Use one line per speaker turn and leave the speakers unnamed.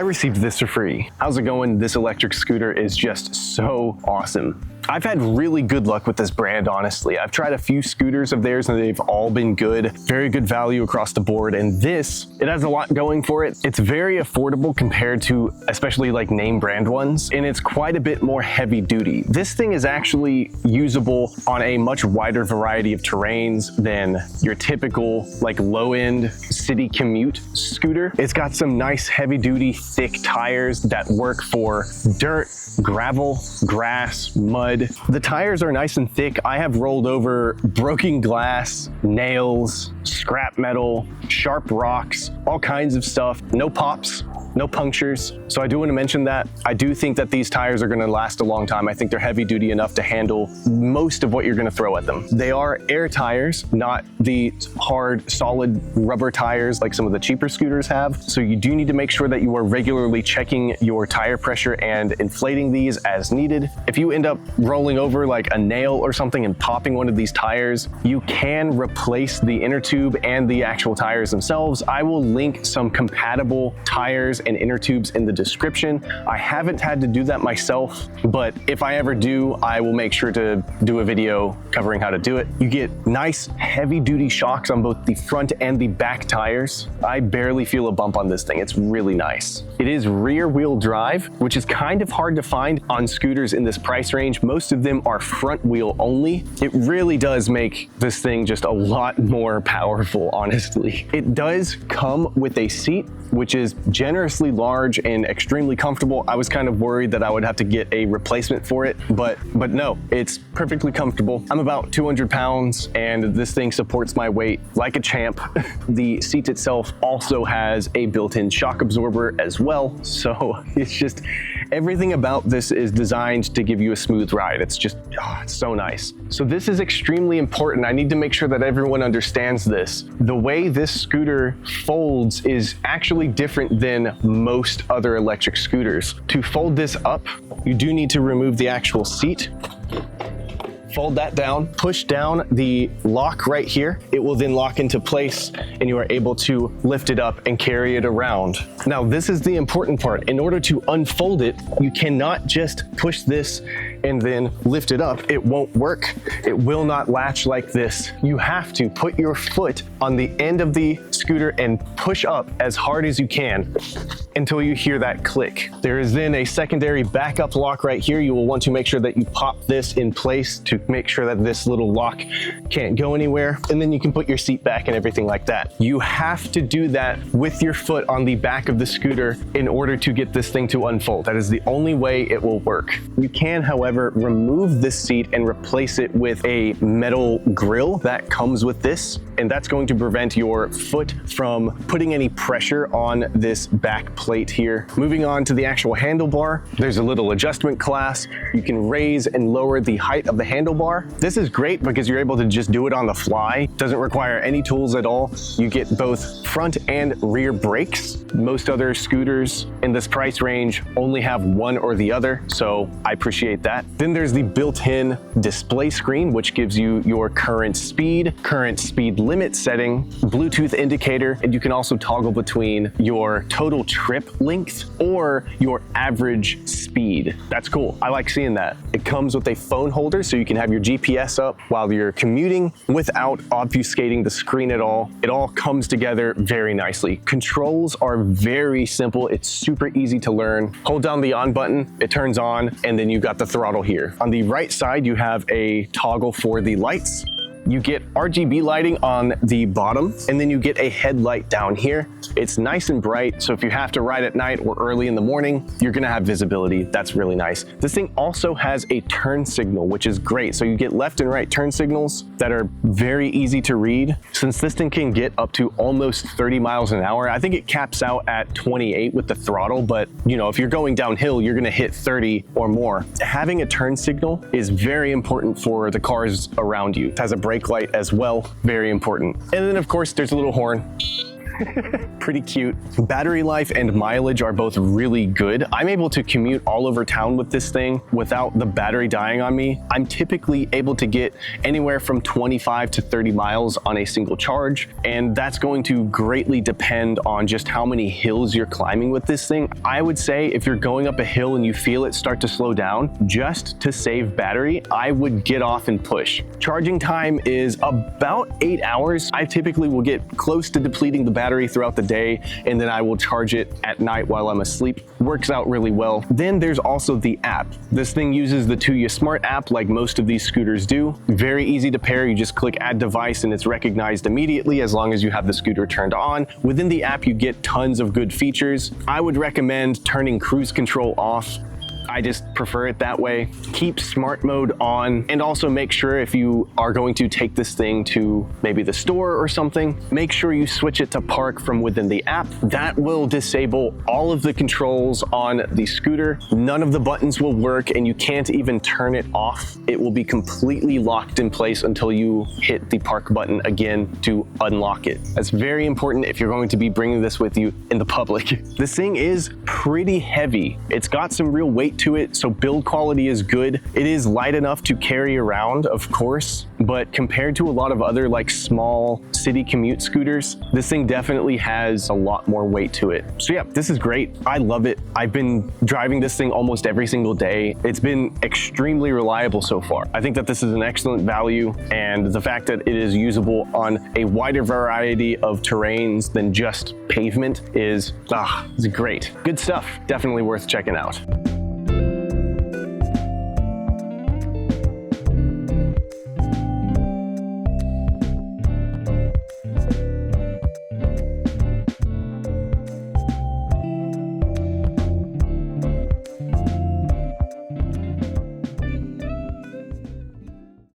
I received this for free. How's it going? This electric scooter is just so awesome. I've had really good luck with this brand, honestly. I've tried a few scooters of theirs and they've all been good. Very good value across the board. And this, it has a lot going for it. It's very affordable compared to especially like name brand ones. And it's quite a bit more heavy duty. This thing is actually usable on a much wider variety of terrains than your typical like low end city commute scooter. It's got some nice heavy duty, thick tires that work for dirt, gravel, grass, mud. The tires are nice and thick. I have rolled over broken glass, nails, scrap metal, sharp rocks, all kinds of stuff. No pops, no punctures. So I do want to mention that. I do think that these tires are going to last a long time. I think they're heavy duty enough to handle most of what you're going to throw at them. They are air tires, not the hard, solid rubber tires like some of the cheaper scooters have. So you do need to make sure that you are regularly checking your tire pressure and inflating these as needed. If you end up rolling over like a nail or something and popping one of these tires, you can replace the inner tube and the actual tires themselves. I will link some compatible tires and inner tubes in the description. I haven't had to do that myself, but if I ever do, I will make sure to do a video covering how to do it. You get nice heavy duty shocks on both the front and the back tires. I barely feel a bump on this thing. It's really nice. It is rear wheel drive, which is kind of hard to find on scooters in this price range. Most of them are front wheel only. It really does make this thing just a lot more powerful, honestly. It does come with a seat, which is generously large and extremely comfortable. I was kind of worried that I would have to get a replacement for it, but no, it's perfectly comfortable. I'm about 200 pounds and this thing supports my weight like a champ. The seat itself also has a built-in shock absorber as well. So it's just, everything about this is designed to give you a smooth ride. It's just, it's so nice. So this is extremely important. I need to make sure that everyone understands this. The way this scooter folds is actually different than most other electric scooters. To fold this up, you do need to remove the actual seat. Fold that down, push down the lock right here. It will then lock into place and you are able to lift it up and carry it around. Now, this is the important part. In order to unfold it, you cannot just push this and then lift it up. It won't work. It will not latch like this. You have to put your foot on the end of the scooter and push up as hard as you can until you hear that click. There is then a secondary backup lock right here. You will want to make sure that you pop this in place to make sure that this little lock can't go anywhere. And then you can put your seat back and everything like that. You have to do that with your foot on the back of the scooter in order to get this thing to unfold. That is the only way it will work. You can, however, remove this seat and replace it with a metal grill that comes with this. And that's going to prevent your foot from putting any pressure on this back plate here. Moving on to the actual handlebar, there's a little adjustment class. You can raise and lower the height of the handlebar. This is great because you're able to just do it on the fly. Doesn't require any tools at all. You get both front and rear brakes. Most other scooters in this price range only have one or the other, so I appreciate that. Then there's the built-in display screen, which gives you your current speed limit setting, Bluetooth indicator, and you can also toggle between your total trip length or your average speed. That's cool. I like seeing that. It comes with a phone holder so you can have your GPS up while you're commuting without obfuscating the screen at all. It all comes together very nicely. Controls are very simple. It's super easy to learn. Hold down the on button, it turns on, and then you've got the throttle here. On the right side, you have a toggle for the lights. You get RGB lighting on the bottom, and then you get a headlight down here. It's nice and bright, so if you have to ride at night or early in the morning, you're gonna have visibility. That's really nice. This thing also has a turn signal, which is great. So you get left and right turn signals that are very easy to read. Since this thing can get up to almost 30 miles an hour, I think it caps out at 28 with the throttle, but you know, if you're going downhill, you're gonna hit 30 or more. Having a turn signal is very important for the cars around you. It has a brake light as well, very important. And then of course, there's a little horn. Pretty cute. Battery life and mileage are both really good. I'm able to commute all over town with this thing without the battery dying on me. I'm typically able to get anywhere from 25 to 30 miles on a single charge, and that's going to greatly depend on just how many hills you're climbing with this thing. I would say if you're going up a hill and you feel it start to slow down, just to save battery, I would get off and push. Charging time is about 8 hours. I typically will get close to depleting the battery throughout the day, and then I will charge it at night while I'm asleep. Works out really well. Then there's also the app. This thing uses the Tuya Smart app like most of these scooters do. Very easy to pair. You just click add device and it's recognized immediately as long as you have the scooter turned on. Within the app, you get tons of good features. I would recommend turning cruise control off. I just prefer it that way. Keep smart mode on, and also make sure if you are going to take this thing to maybe the store or something, make sure you switch it to park from within the app. That will disable all of the controls on the scooter. None of the buttons will work, and you can't even turn it off. It will be completely locked in place until you hit the park button again to unlock it. That's very important if you're going to be bringing this with you in the public. This thing is pretty heavy. It's got some real weight to it, so build quality is good. It is light enough to carry around, of course, but compared to a lot of other like small city commute scooters, this thing definitely has a lot more weight to it. So yeah, this is great. I love it. I've been driving this thing almost every single day. It's been extremely reliable so far. I think that this is an excellent value, and the fact that it is usable on a wider variety of terrains than just pavement is it's great. Good stuff. Definitely worth checking out.